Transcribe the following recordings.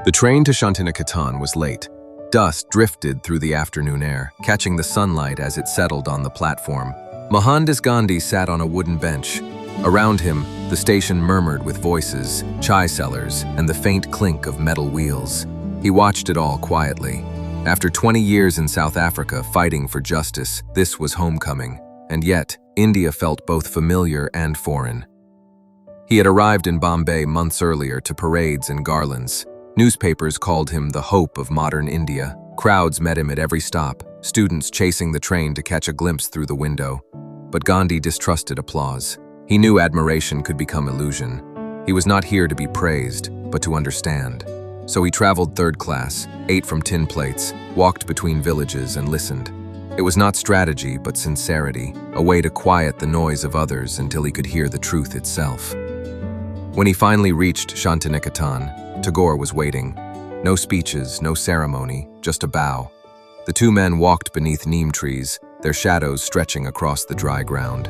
The train to Shantiniketan was late. Dust drifted through the afternoon air, catching the sunlight as it settled on the platform. Mohandas Gandhi sat on a wooden bench. Around him, the station murmured with voices, chai sellers, and the faint clink of metal wheels. He watched it all quietly. After 20 years in South Africa fighting for justice, this was homecoming. And yet, India felt both familiar and foreign. He had arrived in Bombay months earlier to parades and garlands. Newspapers called him the hope of modern India. Crowds met him at every stop, students chasing the train to catch a glimpse through the window. But Gandhi distrusted applause. He knew admiration could become illusion. He was not here to be praised, but to understand. So he traveled third class, ate from tin plates, walked between villages and listened. It was not strategy, but sincerity, a way to quiet the noise of others until he could hear the truth itself. When he finally reached Shantiniketan, Tagore was waiting. No speeches, no ceremony, just a bow. The two men walked beneath neem trees, their shadows stretching across the dry ground.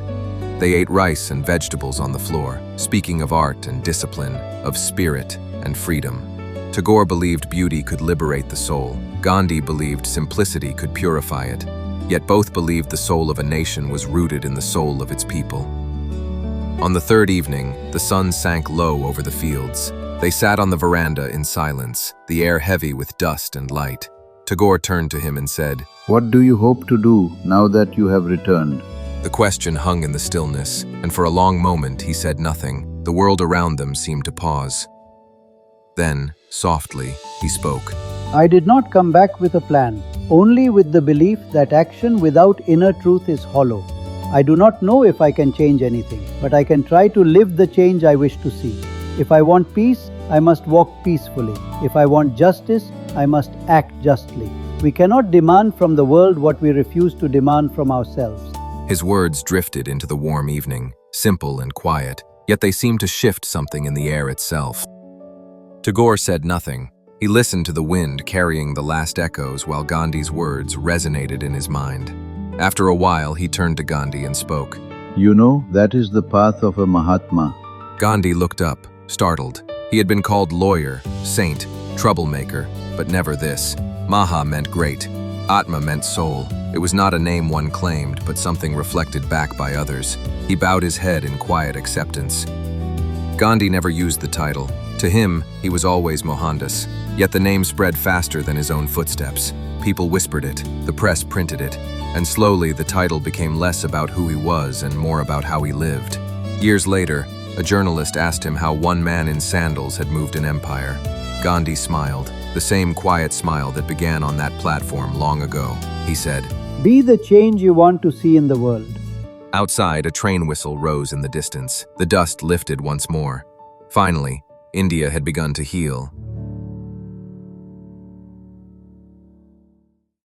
They ate rice and vegetables on the floor, speaking of art and discipline, of spirit and freedom. Tagore believed beauty could liberate the soul. Gandhi believed simplicity could purify it. Yet both believed the soul of a nation was rooted in the soul of its people. On the third evening, the sun sank low over the fields. They sat on the veranda in silence, the air heavy with dust and light. Tagore turned to him and said, "What do you hope to do now that you have returned?" The question hung in the stillness, and for a long moment he said nothing. The world around them seemed to pause. Then, softly, he spoke. I did not come back with a plan, only with the belief that action without inner truth is hollow. I do not know if I can change anything, but I can try to live the change I wish to see. If I want peace, I must walk peacefully. If I want justice, I must act justly. We cannot demand from the world what we refuse to demand from ourselves. His words drifted into the warm evening, simple and quiet, yet they seemed to shift something in the air itself. Tagore said nothing. He listened to the wind carrying the last echoes while Gandhi's words resonated in his mind. After a while, he turned to Gandhi and spoke. You know, that is the path of a Mahatma. Gandhi looked up, startled. He had been called lawyer, saint, troublemaker, but never this. Maha meant great. Atma meant soul. It was not a name one claimed, but something reflected back by others. He bowed his head in quiet acceptance. Gandhi never used the title. To him, he was always Mohandas. Yet the name spread faster than his own footsteps. People whispered it, the press printed it, and slowly the title became less about who he was and more about how he lived. Years later, a journalist asked him how one man in sandals had moved an empire. Gandhi smiled, the same quiet smile that began on that platform long ago. He said, Be the change you want to see in the world. Outside, a train whistle rose in the distance. The dust lifted once more. Finally, India had begun to heal,